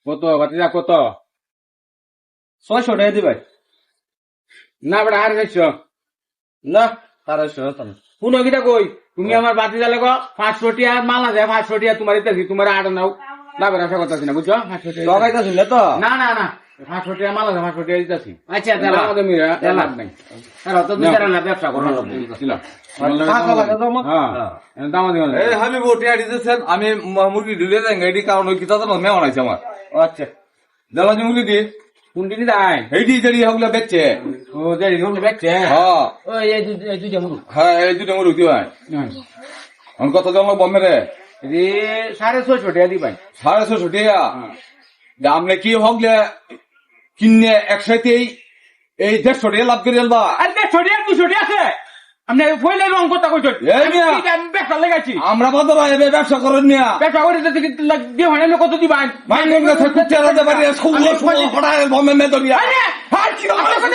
কত বাতিজা কত 600 টাকা দিবাই না বেটা আর গেছো না 400 কোন কিটা কই তুমি আমার বাতিজা লাগো 500 টিয়া মালা যায় 500 টিয়া তোমার ইতাছি তোমার আড় নাও না বেটা আশা করতেছি না বুঝছো 500 টিয়া লাগাইতাছিস না তো না না না 500 টিয়া মালা যায় 500 টিয়া দিতাছি আচ্ছা দেলা আমাদের মিরা দেলা নাই তারা তো বিচারা না ব্যবসা করো ছিল টাকা লাগা দাও মা হ্যাঁ দাম দিও না এই আমি বটিয়া দিতেছেন আমি মুরগি ঢুলে দেন এটি কারণ ওই কিতা তো মেও নাইছে আমার আচ্ছা দেলা যে মুরগি দি কোন দিনই দেয় এইটি যেটি হগলে বেচছে ও দেরি হলে বেচছে হ্যাঁ ওই এই দুইটা মুরু হ্যাঁ এই দুটো মুরগি ভাই এখন কত জন বম্বে রে রে 650 টিয়া দিবাই 650 টাকা দামনে কি হগলে কিনে একসাথে এই 150 টাকা লাভ করে এলবা আর 150 টিয়া 200 টিয়া আছে আপনি ফইলে রং কথা কইছেন এই মিয়া। আমি ব্যবসা লাগাইছি আমরা বাজার এবে ব্যবসা করেন না ব্যবসা করে যদি দিয়ে হয় না কত দিবাই ভাই নেগলে থাকুতে রাতে বাড়ি স্কুল স্কুল পড়ায় বম্বে মে দরিয়া আরে হাই কি কথা কইছেন